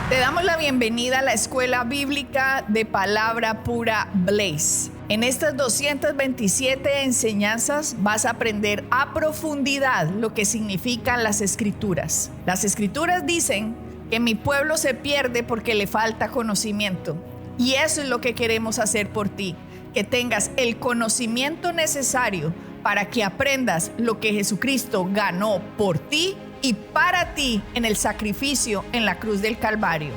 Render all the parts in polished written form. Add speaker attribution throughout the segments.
Speaker 1: Te damos la bienvenida a la Escuela Bíblica de Palabra Pura Blaze. En estas 227 enseñanzas vas a aprender a profundidad lo que significan las Escrituras. Las Escrituras dicen que mi pueblo se pierde porque le falta conocimiento. Y eso es lo que queremos hacer por ti, que tengas el conocimiento necesario para que aprendas lo que Jesucristo ganó por ti y para ti en el sacrificio en la cruz del Calvario.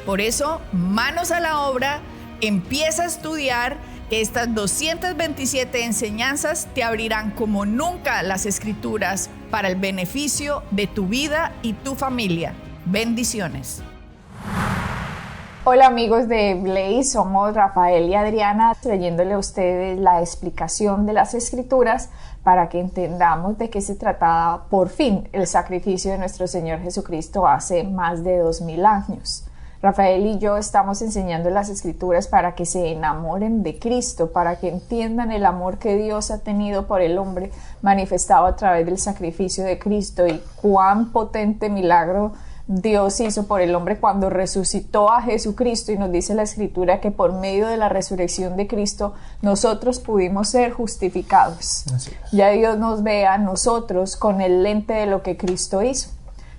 Speaker 1: Por eso, manos a la obra, empieza a estudiar, que estas 227 enseñanzas te abrirán como nunca las Escrituras para el beneficio de tu vida y tu familia. Bendiciones.
Speaker 2: Hola amigos de Blaze, somos Rafael y Adriana trayéndole a ustedes la explicación de las Escrituras para que entendamos de qué se trataba por fin el sacrificio de nuestro Señor Jesucristo hace más de 2000 años. Rafael y yo estamos enseñando las Escrituras para que se enamoren de Cristo, para que entiendan el amor que Dios ha tenido por el hombre manifestado a través del sacrificio de Cristo y cuán potente milagro Dios hizo por el hombre cuando resucitó a Jesucristo, y nos dice la Escritura que por medio de la resurrección de Cristo nosotros pudimos ser justificados. Ya Dios nos ve a nosotros con el lente de lo que Cristo hizo.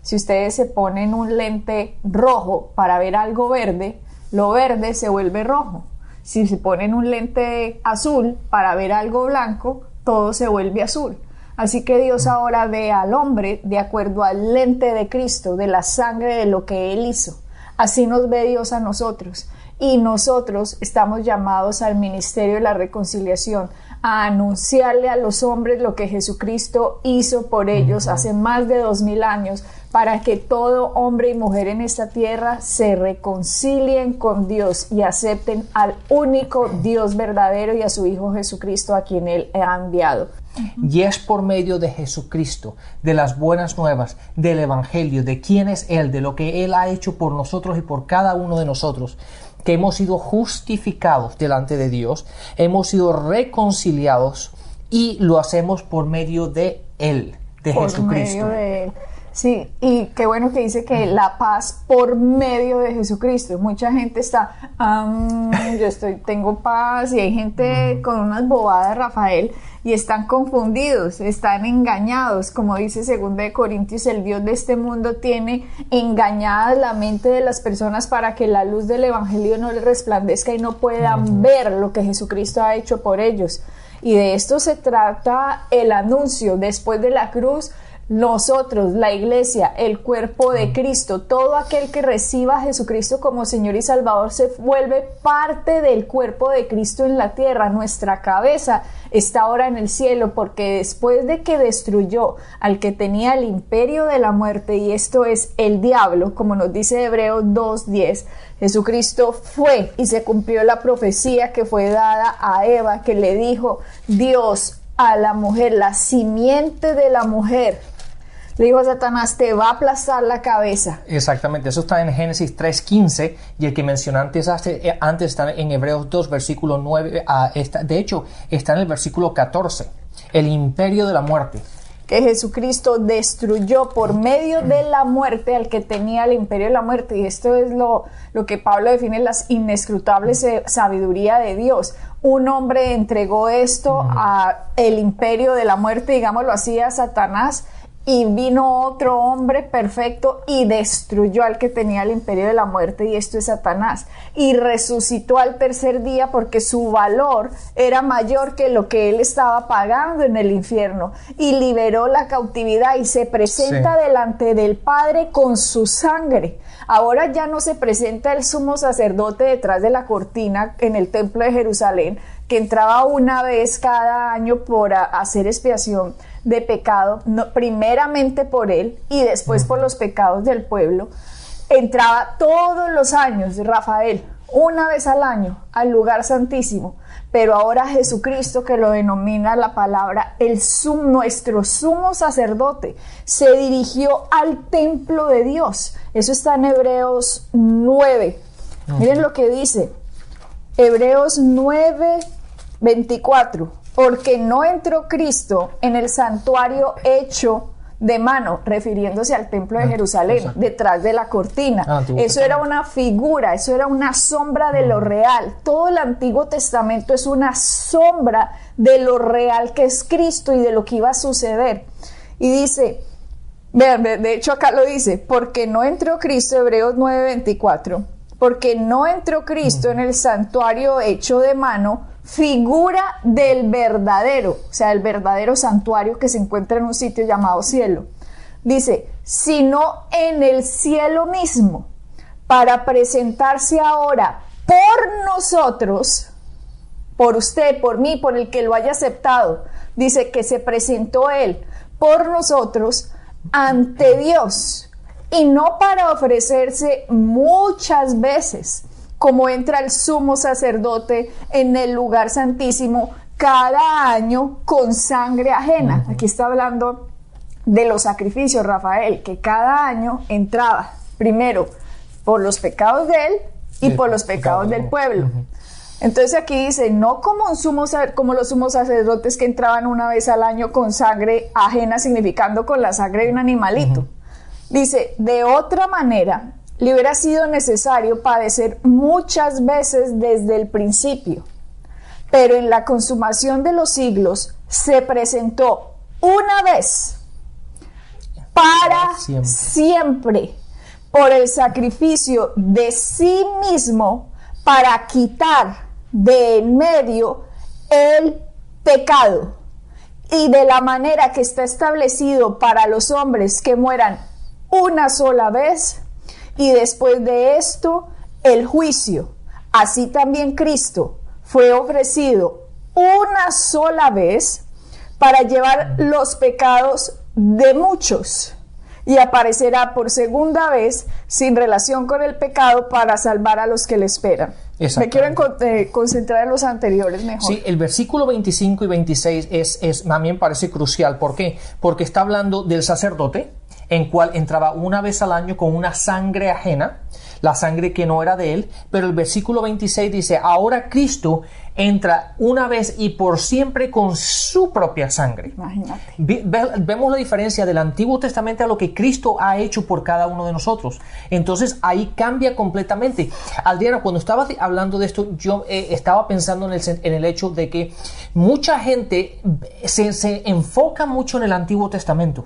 Speaker 2: Si ustedes se ponen un lente rojo para ver algo verde, lo verde se vuelve rojo. Si se ponen un lente azul para ver algo blanco, todo se vuelve azul. Así que Dios ahora ve al hombre de acuerdo al lente de Cristo, de la sangre de lo que Él hizo. Así nos ve Dios a nosotros. Y nosotros estamos llamados al ministerio de la reconciliación, a anunciarle a los hombres lo que Jesucristo hizo por ellos hace más de 2000 años, para que todo hombre y mujer en esta tierra se reconcilien con Dios y acepten al único Dios verdadero y a su Hijo Jesucristo, a quien Él ha enviado.
Speaker 3: Y es por medio de Jesucristo, de las buenas nuevas, del Evangelio, de quién es Él, de lo que Él ha hecho por nosotros y por cada uno de nosotros, que hemos sido justificados delante de Dios, hemos sido reconciliados, y lo hacemos por medio de Él, de Jesucristo.
Speaker 2: Por medio de Él. Sí, y qué bueno que dice que la paz por medio de Jesucristo. Mucha gente está, tengo paz, y hay gente con unas bobadas, Rafael, y están confundidos, están engañados. Como dice 2 Corintios, el Dios de este mundo tiene engañada la mente de las personas para que la luz del Evangelio no les resplandezca y no puedan ver lo que Jesucristo ha hecho por ellos. Y de esto se trata el anuncio. Después de la cruz, nosotros, la iglesia, el cuerpo de Cristo, todo aquel que reciba a Jesucristo como Señor y Salvador se vuelve parte del cuerpo de Cristo en la tierra. Nuestra cabeza está ahora en el cielo, porque después de que destruyó al que tenía el imperio de la muerte, y esto es el diablo, como nos dice Hebreos 2:10, Jesucristo fue y se cumplió la profecía que fue dada a Eva, que le dijo Dios a la mujer, la simiente de la mujer. Le dijo a Satanás, te va a aplastar la cabeza.
Speaker 3: Exactamente, eso está en Génesis 3:15, y el que mencioné antes está en Hebreos 2, versículo 9, de hecho está en el versículo 14, el imperio de la muerte.
Speaker 2: Que Jesucristo destruyó por medio de la muerte al que tenía el imperio de la muerte. Y esto es lo que Pablo define las inescrutables sabiduría de Dios. Un hombre entregó esto a el imperio de la muerte, digámoslo así, a Satanás, y vino otro hombre perfecto y destruyó al que tenía el imperio de la muerte, y esto es Satanás, y resucitó al tercer día porque su valor era mayor que lo que él estaba pagando en el infierno, y liberó la cautividad y se presenta delante del Padre con su sangre. Ahora ya no se presenta el sumo sacerdote detrás de la cortina en el templo de Jerusalén, que entraba una vez cada año por hacer expiación de pecado, primeramente por él y después por los pecados del pueblo. Entraba todos los años, Rafael, una vez al año, al lugar santísimo. Pero ahora Jesucristo, que lo denomina la palabra nuestro sumo sacerdote, se dirigió al templo de Dios. Eso está en Hebreos 9. Miren lo que dice Hebreos 9:24. Porque no entró Cristo en el santuario hecho de mano, refiriéndose al templo de Jerusalén, detrás de la cortina. Eso era una figura, eso era una sombra de lo real. Todo el Antiguo Testamento es una sombra de lo real que es Cristo y de lo que iba a suceder. Y dice, vean, de hecho acá lo dice, porque no entró Cristo, Hebreos 9:24, porque no entró Cristo en el santuario hecho de mano, figura del verdadero, o sea, el verdadero santuario que se encuentra en un sitio llamado cielo. Dice, sino en el cielo mismo, para presentarse ahora por nosotros, por usted, por mí, por el que lo haya aceptado. Dice que se presentó Él por nosotros ante Dios, y no para ofrecerse muchas veces, como entra el sumo sacerdote en el lugar santísimo cada año con sangre ajena. Aquí está hablando de los sacrificios, Rafael, que cada año entraba primero por los pecados de él y por los pecados del pueblo. Entonces aquí dice, no como los sumos sacerdotes que entraban una vez al año con sangre ajena, significando con la sangre de un animalito. Dice, de otra manera, le hubiera sido necesario padecer muchas veces desde el principio, pero en la consumación de los siglos se presentó una vez para siempre por el sacrificio de sí mismo para quitar de en medio el pecado, y de la manera que está establecido para los hombres que mueran una sola vez, y después de esto el juicio. Así también Cristo fue ofrecido una sola vez para llevar los pecados de muchos, y aparecerá por segunda vez sin relación con el pecado para salvar a los que le esperan. Me quiero concentrar en los anteriores mejor.
Speaker 3: Sí, el versículo 25 y 26 a mí me parece crucial. ¿Por qué? Porque está hablando del sacerdote, en cual entraba una vez al año con una sangre ajena, la sangre que no era de él, pero el versículo 26 dice, ahora Cristo entra una vez y por siempre con su propia sangre.
Speaker 2: Imagínate.
Speaker 3: Vemos la diferencia del Antiguo Testamento a lo que Cristo ha hecho por cada uno de nosotros. Entonces ahí cambia completamente. Adriana, cuando estabas hablando de esto, yo estaba pensando en el hecho de que mucha gente se enfoca mucho en el Antiguo Testamento.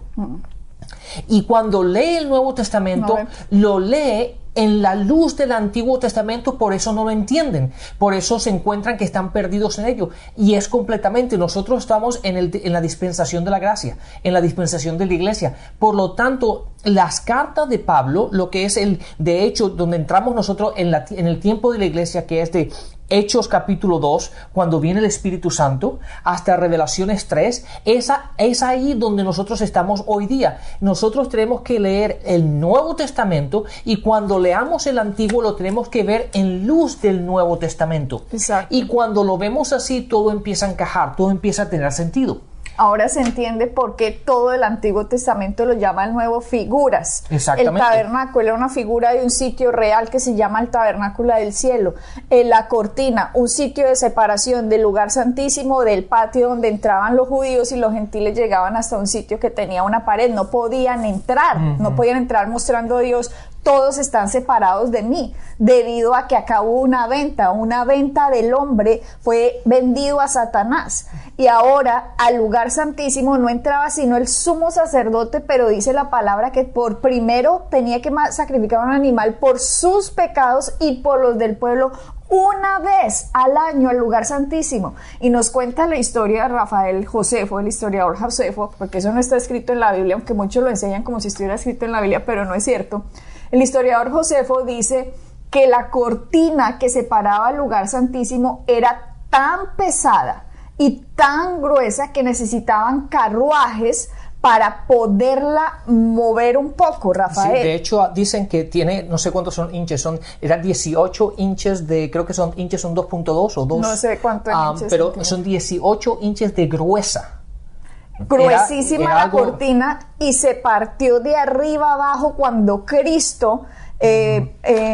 Speaker 3: Y cuando lee el Nuevo Testamento, lo lee en la luz del Antiguo Testamento, por eso no lo entienden, por eso se encuentran que están perdidos en ello, y es completamente, nosotros estamos en la dispensación de la gracia, en la dispensación de la iglesia, por lo tanto, las cartas de Pablo, lo que es de hecho, donde entramos nosotros en el tiempo de la iglesia, que es de Hechos capítulo 2, cuando viene el Espíritu Santo, hasta Revelaciones 3, es ahí donde nosotros estamos hoy día. Nosotros tenemos que leer el Nuevo Testamento, y cuando leamos el Antiguo lo tenemos que ver en luz del Nuevo Testamento.
Speaker 2: Exacto.
Speaker 3: Y cuando lo vemos así, todo empieza a encajar, todo empieza a tener sentido.
Speaker 2: Ahora se entiende por qué todo el Antiguo Testamento lo llama el Nuevo figuras.
Speaker 3: Exactamente.
Speaker 2: El tabernáculo era una figura de un sitio real que se llama el tabernáculo del cielo. La cortina, un sitio de separación del lugar santísimo, del patio donde entraban los judíos, y los gentiles llegaban hasta un sitio que tenía una pared. No podían entrar, no podían entrar mostrando a Dios. Todos están separados de mí, debido a que acá hubo una venta del hombre fue vendido a Satanás, y ahora al lugar santísimo no entraba sino el sumo sacerdote, pero dice la palabra que por primero tenía que sacrificar un animal por sus pecados y por los del pueblo, una vez al año al lugar santísimo. Y nos cuenta la historia de Rafael Josefo, el historiador Josefo, porque eso no está escrito en la Biblia, aunque muchos lo enseñan como si estuviera escrito en la Biblia, pero no es cierto. El historiador Josefo dice que la cortina que separaba el lugar santísimo era tan pesada y tan gruesa que necesitaban carruajes para poderla mover un poco, Rafael.
Speaker 3: Sí, de hecho dicen que tiene, no sé cuántos son inches, eran 18 inches de, creo que son inches, son 2.2 o 2.
Speaker 2: No sé cuántos inches.
Speaker 3: Pero son 18 inches de gruesa.
Speaker 2: Gruesísima era la cortina, y se partió de arriba abajo cuando Cristo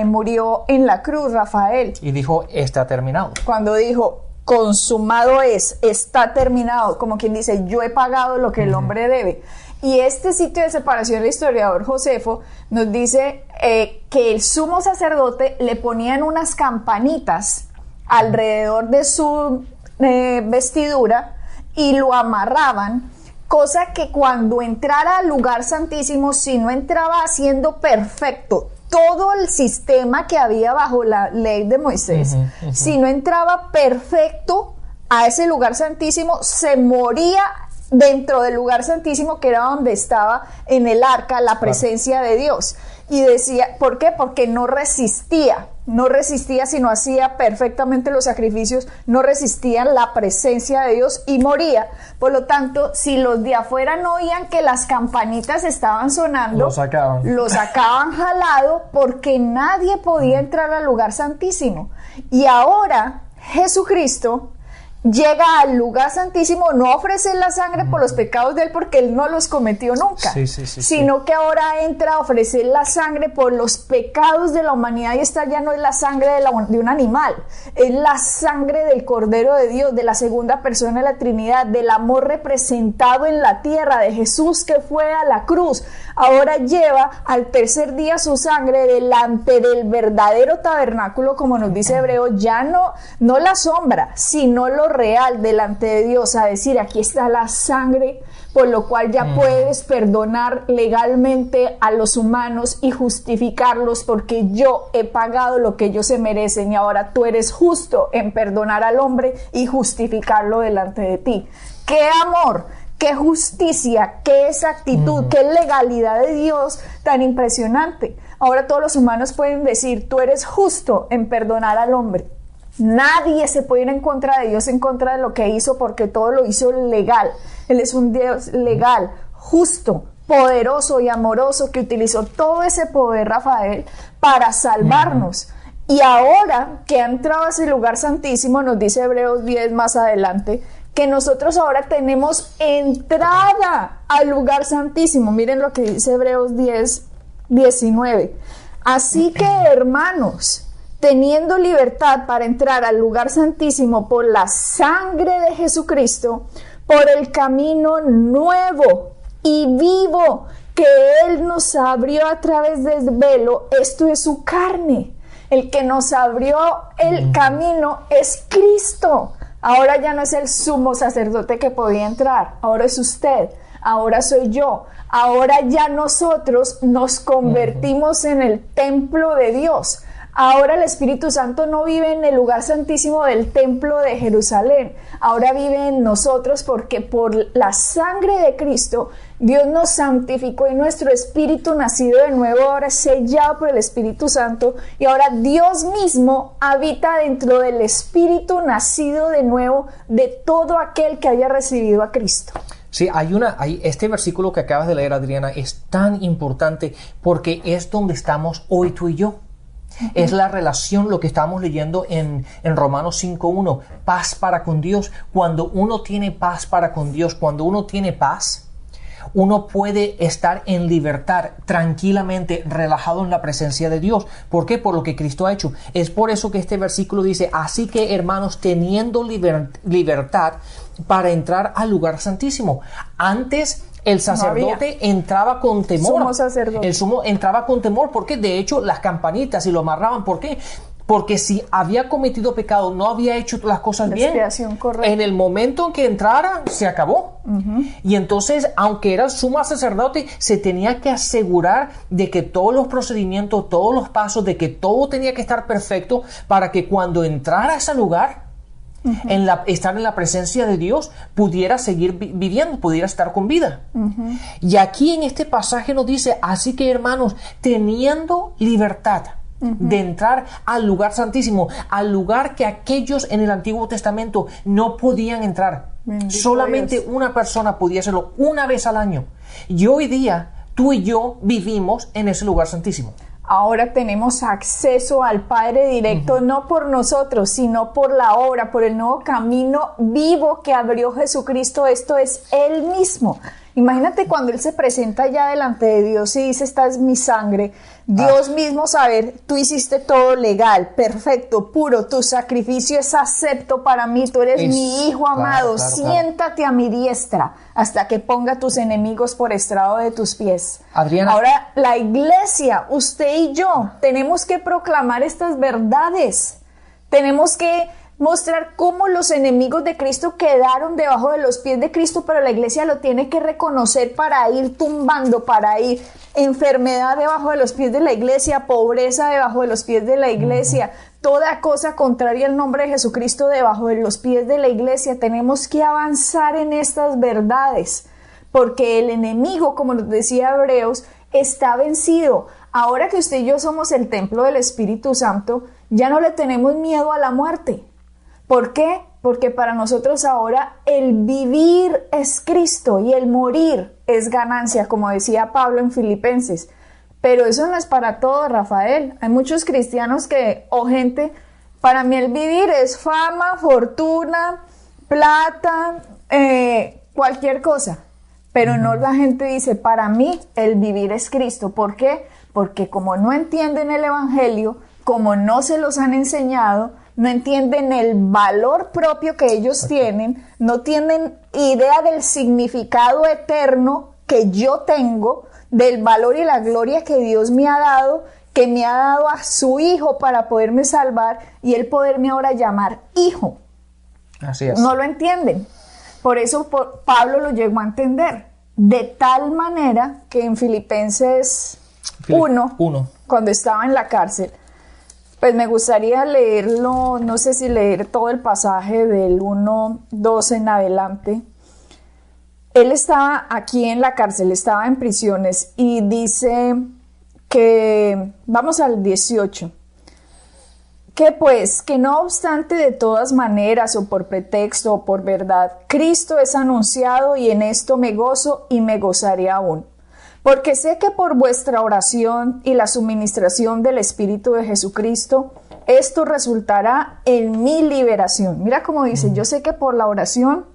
Speaker 2: murió en la cruz, Rafael.
Speaker 3: Y dijo, está terminado.
Speaker 2: Cuando dijo, consumado es, está terminado, como quien dice, yo he pagado lo que el hombre debe. Y este sitio de separación, el historiador Josefo nos dice que el sumo sacerdote le ponían unas campanitas alrededor de su vestidura y lo amarraban, cosa que cuando entrara al lugar santísimo, si no entraba haciendo perfecto todo el sistema que había bajo la ley de Moisés, si no entraba perfecto a ese lugar santísimo, se moría dentro del lugar santísimo, que era donde estaba en el arca la presencia de Dios. Y decía, ¿por qué? Porque no resistía si no hacía perfectamente los sacrificios, no resistían la presencia de Dios y moría. Por lo tanto, si los de afuera no oían que las campanitas estaban sonando, lo sacaban jalado, porque nadie podía entrar al lugar santísimo. Y ahora Jesucristo llega al lugar santísimo, no ofrece la sangre por los pecados de él, porque él no los cometió nunca, sino que ahora entra a ofrecer la sangre por los pecados de la humanidad, y esta ya no es la sangre de un animal, es la sangre del Cordero de Dios, de la segunda persona de la Trinidad, del amor representado en la tierra, de Jesús que fue a la cruz. Ahora lleva al tercer día su sangre delante del verdadero tabernáculo, como nos dice Hebreos, ya no la sombra, sino lo real delante de Dios, a decir, aquí está la sangre, por lo cual ya puedes perdonar legalmente a los humanos y justificarlos, porque yo he pagado lo que ellos se merecen, y ahora tú eres justo en perdonar al hombre y justificarlo delante de ti. ¡Qué amor! ¡Qué justicia! ¡Qué exactitud! ¡Qué legalidad de Dios tan impresionante! Ahora todos los humanos pueden decir, tú eres justo en perdonar al hombre. Nadie se puede ir en contra de Dios, en contra de lo que hizo, porque todo lo hizo legal. Él es un Dios legal, justo, poderoso y amoroso, que utilizó todo ese poder, Rafael, para salvarnos. Y ahora que ha entrado a ese lugar santísimo, nos dice Hebreos 10 más adelante, que nosotros ahora tenemos entrada al lugar santísimo. Miren lo que dice Hebreos 10, 19. Así que, hermanos, teniendo libertad para entrar al lugar santísimo por la sangre de Jesucristo, por el camino nuevo y vivo que Él nos abrió a través del velo, esto es su carne. El que nos abrió el camino es Cristo. Ahora ya no es el sumo sacerdote que podía entrar, ahora es usted, ahora soy yo. Ahora ya nosotros nos convertimos en el templo de Dios. Ahora el Espíritu Santo no vive en el lugar santísimo del templo de Jerusalén, ahora vive en nosotros, porque por la sangre de Cristo Dios nos santificó, y nuestro espíritu nacido de nuevo ahora es sellado por el Espíritu Santo, y ahora Dios mismo habita dentro del espíritu nacido de nuevo de todo aquel que haya recibido a Cristo.
Speaker 3: Sí, este versículo que acabas de leer, Adriana, es tan importante, porque es donde estamos hoy tú y yo. Es la relación, lo que estamos leyendo en Romanos 5.1, paz para con Dios. Cuando uno tiene paz para con Dios, cuando uno tiene paz, uno puede estar en libertad, tranquilamente, relajado en la presencia de Dios. ¿Por qué? Por lo que Cristo ha hecho. Es por eso que este versículo dice, así que, hermanos, teniendo libertad para entrar al lugar santísimo. Antes el sacerdote entraba con temor. El sumo entraba con temor, porque de hecho las campanitas, y lo amarraban, ¿por qué? Porque si había cometido pecado, no había hecho las cosas bien, en el momento en que entrara, se acabó. Y entonces, aunque era sumo sacerdote, se tenía que asegurar de que todos los procedimientos, todos los pasos, de que todo tenía que estar perfecto, para que cuando entrara a ese lugar, estar en la presencia de Dios, pudiera seguir viviendo, pudiera estar con vida. Y aquí en este pasaje nos dice, así que, hermanos, teniendo libertad de entrar al lugar santísimo, al lugar que aquellos en el Antiguo Testamento no podían entrar. Bendito solamente Dios. Una persona podía hacerlo una vez al año. Y hoy día tú y yo vivimos en ese lugar santísimo.
Speaker 2: Ahora tenemos acceso al Padre directo, no por nosotros, sino por la obra, por el nuevo camino vivo que abrió Jesucristo. Esto es Él mismo. Imagínate cuando Él se presenta ya delante de Dios y dice, esta es mi sangre. Dios mismo saber, tú hiciste todo legal, perfecto, puro, tu sacrificio es acepto para mí, tú eres mi hijo amado, siéntate a mi diestra hasta que ponga tus enemigos por estrado de tus pies.
Speaker 3: Adriana.
Speaker 2: Ahora, la iglesia, usted y yo, tenemos que proclamar estas verdades. Tenemos que mostrar cómo los enemigos de Cristo quedaron debajo de los pies de Cristo, pero la iglesia lo tiene que reconocer para ir tumbando, para ir enfermedad debajo de los pies de la iglesia, pobreza debajo de los pies de la iglesia, toda cosa contraria al nombre de Jesucristo debajo de los pies de la iglesia. Tenemos que avanzar en estas verdades, porque el enemigo, como nos decía Hebreos, está vencido. Ahora que usted y yo somos el templo del Espíritu Santo, ya no le tenemos miedo a la muerte. ¿Por qué? Porque para nosotros ahora el vivir es Cristo y el morir es ganancia, como decía Pablo en Filipenses. Pero eso no es para todo, Rafael. Hay muchos cristianos o gente, para mí el vivir es fama, fortuna, plata, cualquier cosa. Pero no, la gente dice, para mí el vivir es Cristo. ¿Por qué? Porque como no entienden el Evangelio, como no se los han enseñado, no entienden el valor propio que ellos tienen, no tienen idea del significado eterno que yo tengo, del valor y la gloria que Dios me ha dado, que me ha dado a su Hijo para poderme salvar y Él poderme ahora llamar hijo.
Speaker 3: Así es.
Speaker 2: No lo entienden. Por eso Pablo lo llegó a entender. De tal manera que en Filipenses 1, cuando estaba en la cárcel, pues me gustaría leerlo, no sé si leer todo el pasaje del 1:12 en adelante. Él estaba aquí en la cárcel, estaba en prisiones y dice que, vamos al 18, que pues, que no obstante de todas maneras o por pretexto o por verdad, Cristo es anunciado y en esto me gozo y me gozaré aún. Porque sé que por vuestra oración y la suministración del Espíritu de Jesucristo, esto resultará en mi liberación. Mira cómo dice, yo sé que por la oración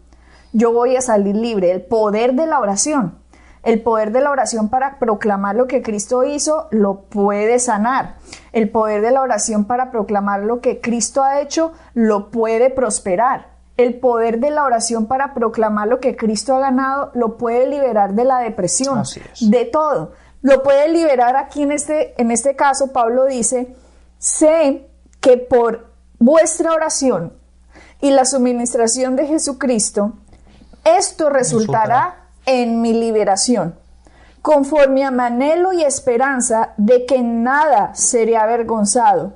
Speaker 2: yo voy a salir libre. El poder de la oración. El poder de la oración para proclamar lo que Cristo hizo lo puede sanar. El poder de la oración para proclamar lo que Cristo ha hecho lo puede prosperar. El poder de la oración para proclamar lo que Cristo ha ganado lo puede liberar de la depresión, de todo. Lo puede liberar aquí en este caso. Pablo dice, sé que por vuestra oración y la suministración de Jesucristo, esto resultará en mi liberación, conforme a mi anhelo y esperanza de que nada seré avergonzado.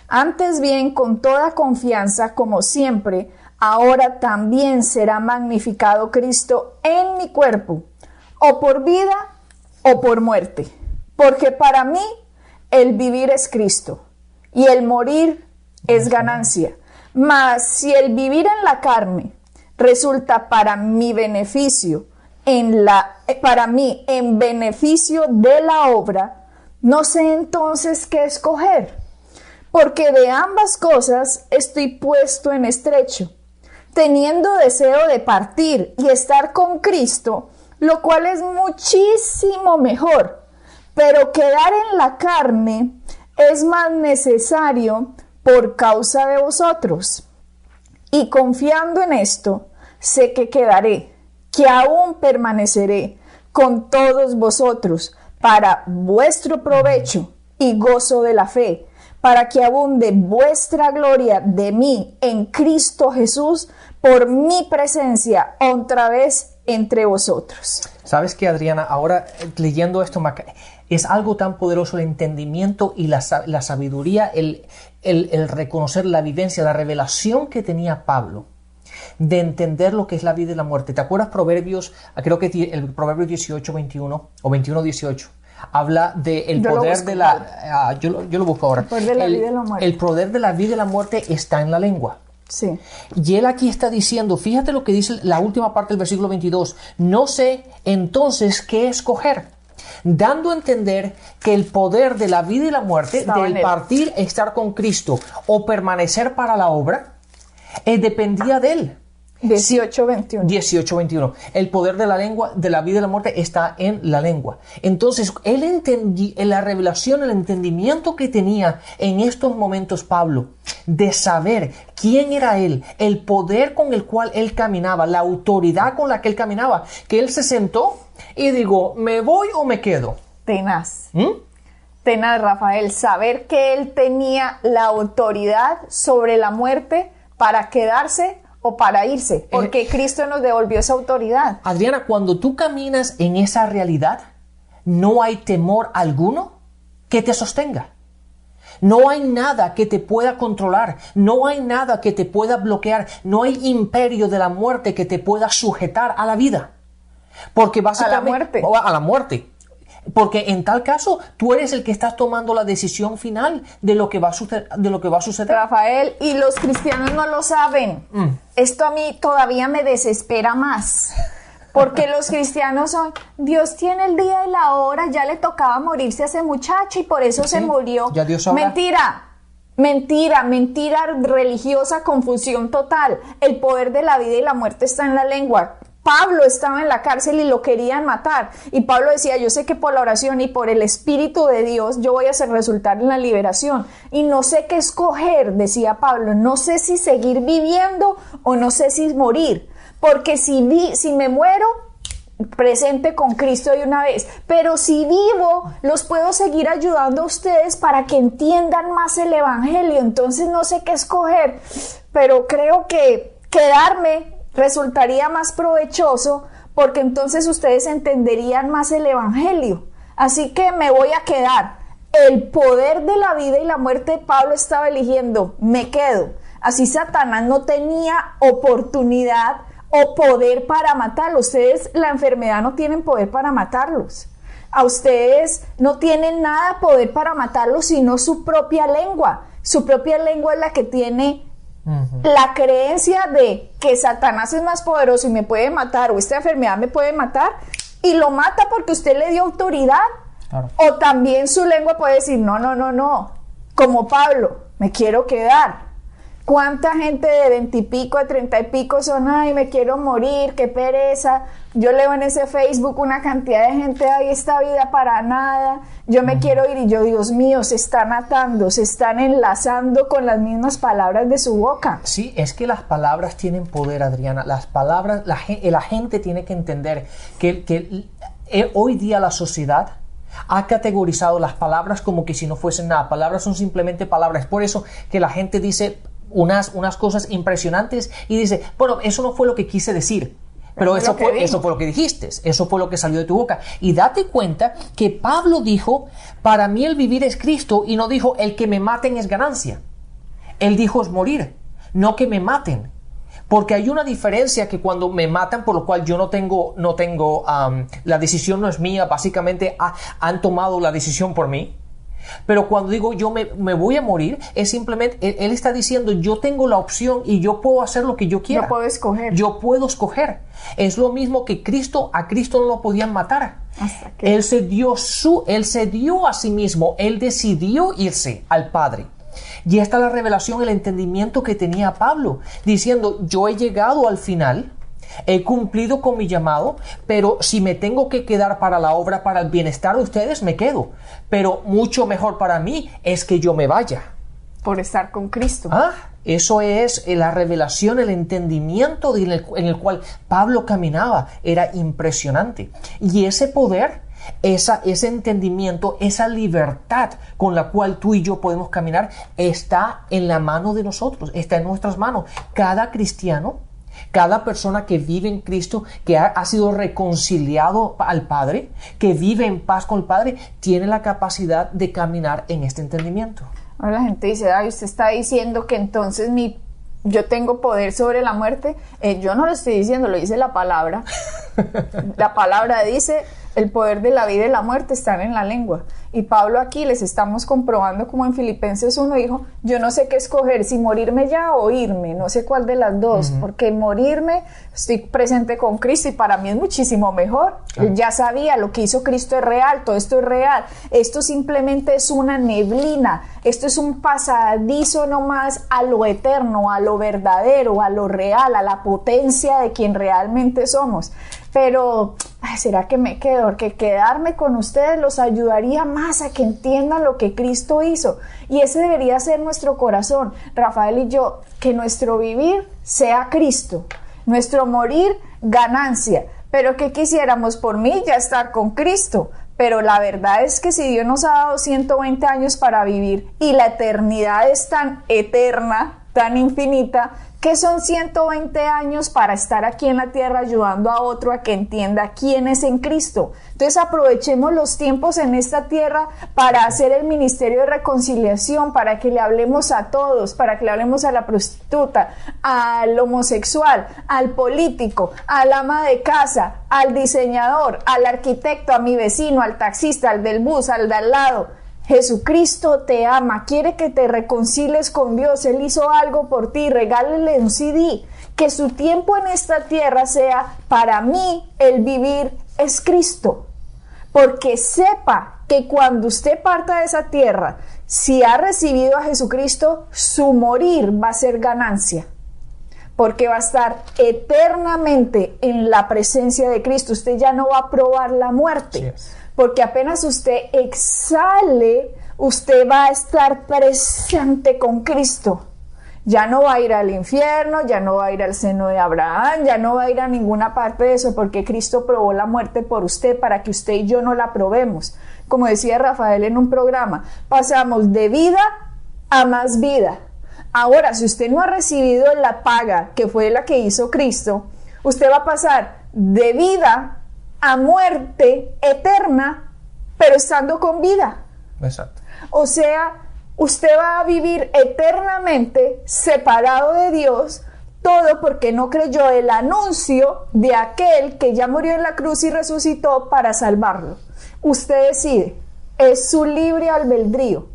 Speaker 2: Antes bien, con toda confianza, como siempre, ahora también será magnificado Cristo en mi cuerpo, o por vida o por muerte. Porque para mí el vivir es Cristo y el morir es ganancia. Mas si el vivir en la carne resulta para mi beneficio, para mí en beneficio de la obra, no sé entonces qué escoger. Porque de ambas cosas estoy puesto en estrecho, teniendo deseo de partir y estar con Cristo, lo cual es muchísimo mejor, pero quedar en la carne es más necesario por causa de vosotros. Y confiando en esto, sé que quedaré, que aún permaneceré con todos vosotros para vuestro provecho y gozo de la fe, para que abunde vuestra gloria de mí en Cristo Jesús por mi presencia otra vez entre vosotros.
Speaker 3: ¿Sabes qué, Adriana? Ahora leyendo esto, es algo tan poderoso el entendimiento y la sabiduría, el reconocer la vivencia, la revelación que tenía Pablo de entender lo que es la vida y la muerte. ¿Te acuerdas Proverbios? Creo que el Proverbio 18:21 o 21:18 habla del poder de la... yo lo busco ahora.
Speaker 2: El poder de la vida y la muerte.
Speaker 3: El poder de la vida y la muerte está en la lengua.
Speaker 2: Sí.
Speaker 3: Y él aquí está diciendo, fíjate lo que dice la última parte del versículo 22, no sé entonces qué escoger, dando a entender que el poder de la vida y la muerte, del partir, estar con Cristo o permanecer para la obra, dependía de él.
Speaker 2: 18:21.
Speaker 3: 18:21. El poder de la lengua, de la vida y la muerte está en la lengua. Entonces, él entendí, en la revelación, el entendimiento que tenía en estos momentos Pablo, de saber quién era él, el poder con el cual él caminaba, la autoridad con la que él caminaba, que él se sentó y digo, ¿me voy o me quedo?
Speaker 2: Tenaz. Tenaz, Rafael, saber que él tenía la autoridad sobre la muerte para quedarse o para irse, porque Cristo nos devolvió esa autoridad.
Speaker 3: Adriana, cuando tú caminas en esa realidad, no hay temor alguno que te sostenga. No hay nada que te pueda controlar, no hay nada que te pueda bloquear, no hay imperio de la muerte que te pueda sujetar a la vida. Porque básicamente, a la muerte. Porque en tal caso, tú eres el que estás tomando la decisión final de lo que va a suceder.
Speaker 2: Rafael, y los cristianos no lo saben. Esto a mí todavía me desespera más. Porque los cristianos son, Dios tiene el día y la hora, ya le tocaba morirse a ese muchacho y por eso se murió.
Speaker 3: Ya Dios sabrá.
Speaker 2: Mentira religiosa, confusión total. El poder de la vida y la muerte está en la lengua. Pablo estaba en la cárcel y lo querían matar. Y Pablo decía, yo sé que por la oración y por el Espíritu de Dios yo voy a hacer resultar en la liberación. Y no sé qué escoger, decía Pablo. No sé si seguir viviendo o no sé si morir. Porque si me muero, presente con Cristo de una vez. Pero si vivo, los puedo seguir ayudando a ustedes para que entiendan más el Evangelio. Entonces no sé qué escoger. Pero creo que quedarme resultaría más provechoso porque entonces ustedes entenderían más el Evangelio. Así que me voy a quedar. El poder de la vida y la muerte, Pablo estaba eligiendo, me quedo. Así Satanás no tenía oportunidad o poder para matarlos. Ustedes, la enfermedad, no tienen poder para matarlos. A ustedes no tienen nada poder para matarlos, sino su propia lengua. Su propia lengua es la que tiene la creencia de que Satanás es más poderoso y me puede matar, o esta enfermedad me puede matar, y lo mata porque usted le dio autoridad. Claro. O también su lengua puede decir, no, como Pablo, me quiero quedar. ¿Cuánta gente de 20 y pico, de 30 y pico son, ay, me quiero morir, qué pereza? Yo leo en ese Facebook una cantidad de gente, ay, esta vida para nada, yo me quiero ir, y yo, Dios mío, se están atando, se están enlazando con las mismas palabras de su boca.
Speaker 3: Sí, es que las palabras tienen poder, Adriana. Las palabras, la gente tiene que entender que hoy día la sociedad ha categorizado las palabras como que si no fuesen nada. Palabras son simplemente palabras. Es por eso que la gente dice unas cosas impresionantes y dice, bueno, eso no fue lo que quise decir, pero eso fue lo que dijiste, eso fue lo que salió de tu boca. Y date cuenta que Pablo dijo, para mí el vivir es Cristo, y no dijo, el que me maten es ganancia. Él dijo, es morir, no que me maten. Porque hay una diferencia, que cuando me matan, por lo cual yo no tengo la decisión no es mía, básicamente han tomado la decisión por mí. Pero cuando digo yo me voy a morir, es simplemente, él está diciendo, yo tengo la opción y yo puedo hacer lo que yo quiera.
Speaker 2: Yo puedo escoger.
Speaker 3: Yo puedo escoger. Es lo mismo que a Cristo no lo podían matar.
Speaker 2: Hasta que
Speaker 3: Él se dio a sí mismo, él decidió irse al Padre. Y esta es la revelación, el entendimiento que tenía Pablo, diciendo, yo he llegado al final, he cumplido con mi llamado, pero si me tengo que quedar para la obra, para el bienestar de ustedes, me quedo. Pero mucho mejor para mí es que yo me vaya.
Speaker 2: Por estar con Cristo.
Speaker 3: Eso es la revelación, el entendimiento en el cual Pablo caminaba. Era impresionante. Y ese poder, ese entendimiento, esa libertad con la cual tú y yo podemos caminar, está en la mano de nosotros, está en nuestras manos. Cada cristiano, cada persona que vive en Cristo, que ha sido reconciliado al Padre, que vive en paz con el Padre, tiene la capacidad de caminar en este entendimiento.
Speaker 2: Ahora la gente dice, ay, usted está diciendo que entonces yo tengo poder sobre la muerte. Yo no lo estoy diciendo, lo dice la palabra. La palabra dice, El poder de la vida y la muerte están en la lengua. Y Pablo aquí les estamos comprobando, como en Filipenses 1 dijo, yo no sé qué escoger, si morirme ya o irme, no sé cuál de las dos, porque morirme, estoy presente con Cristo y para mí es muchísimo mejor. Él ya sabía, lo que hizo Cristo es real, todo esto es real. Esto simplemente es una neblina, esto es un pasadizo nomás a lo eterno, a lo verdadero, a lo real, a la potencia de quien realmente somos. Pero, ¿será que me quedo? Porque quedarme con ustedes los ayudaría más a que entiendan lo que Cristo hizo. Y ese debería ser nuestro corazón, Rafael y yo, que nuestro vivir sea Cristo, nuestro morir ganancia. Pero que quisiéramos por mí ya estar con Cristo. Pero la verdad es que si Dios nos ha dado 120 años para vivir y la eternidad es tan eterna, tan infinita, que son 120 años para estar aquí en la tierra ayudando a otro a que entienda quién es en Cristo. Entonces aprovechemos los tiempos en esta tierra para hacer el ministerio de reconciliación, para que le hablemos a todos, para que le hablemos a la prostituta, al homosexual, al político, al ama de casa, al diseñador, al arquitecto, a mi vecino, al taxista, al del bus, al de al lado. Jesucristo te ama, quiere que te reconcilies con Dios, Él hizo algo por ti, regálele un CD, que su tiempo en esta tierra sea, para mí, el vivir es Cristo, porque sepa que cuando usted parta de esa tierra, si ha recibido a Jesucristo, su morir va a ser ganancia, porque va a estar eternamente en la presencia de Cristo, usted ya no va a probar la muerte. Yes. Porque apenas usted exhale, usted va a estar presente con Cristo. Ya no va a ir al infierno, ya no va a ir al seno de Abraham, ya no va a ir a ninguna parte de eso, porque Cristo probó la muerte por usted para que usted y yo no la probemos. Como decía Rafael en un programa, pasamos de vida a más vida. Ahora, si usted no ha recibido la paga que fue la que hizo Cristo, usted va a pasar de vida a muerte eterna, pero estando con vida.
Speaker 3: Exacto.
Speaker 2: O sea, usted va a vivir eternamente separado de Dios, todo porque no creyó el anuncio de aquel que ya murió en la cruz y resucitó para salvarlo. Usted decide, es su libre albedrío.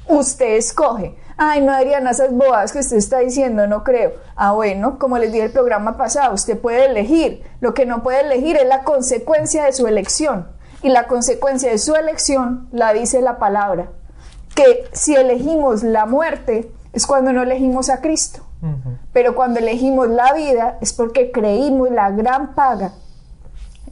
Speaker 2: Usted escoge. Ay, no, Adriana, esas bobadas que usted está diciendo, no creo. Ah, bueno, como les dije el programa pasado, usted puede elegir. Lo que no puede elegir es la consecuencia de su elección. Y la consecuencia de su elección la dice la palabra. Que si elegimos la muerte, es cuando no elegimos a Cristo. Pero cuando elegimos la vida, es porque creímos la gran paga,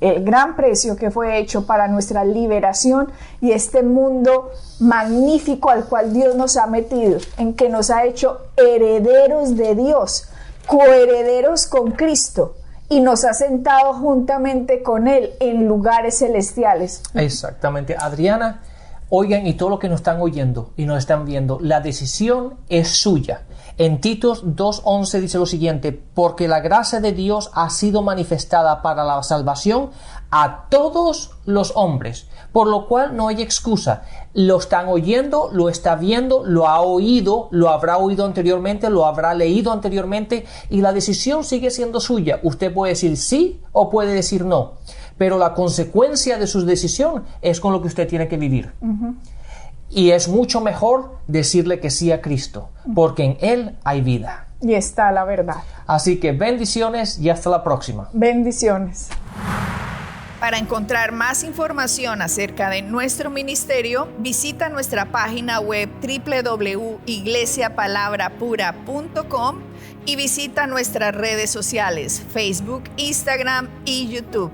Speaker 2: el gran precio que fue hecho para nuestra liberación y este mundo magnífico al cual Dios nos ha metido, en que nos ha hecho herederos de Dios, coherederos con Cristo y nos ha sentado juntamente con Él en lugares celestiales.
Speaker 3: Exactamente, Adriana. Oigan, y todos los que nos están oyendo y nos están viendo, la decisión es suya. En Titos 2:11 dice lo siguiente: porque la gracia de Dios ha sido manifestada para la salvación a todos los hombres, por lo cual no hay excusa. Lo están oyendo, lo está viendo, lo ha oído, lo habrá oído anteriormente, lo habrá leído anteriormente, y la decisión sigue siendo suya. Usted puede decir sí o puede decir no, pero la consecuencia de su decisión es con lo que usted tiene que vivir. Y es mucho mejor decirle que sí a Cristo, porque en Él hay vida.
Speaker 2: Y está la verdad.
Speaker 3: Así que bendiciones y hasta la próxima.
Speaker 2: Bendiciones.
Speaker 1: Para encontrar más información acerca de nuestro ministerio, visita nuestra página web www.iglesiapalabrapura.com y visita nuestras redes sociales, Facebook, Instagram y YouTube.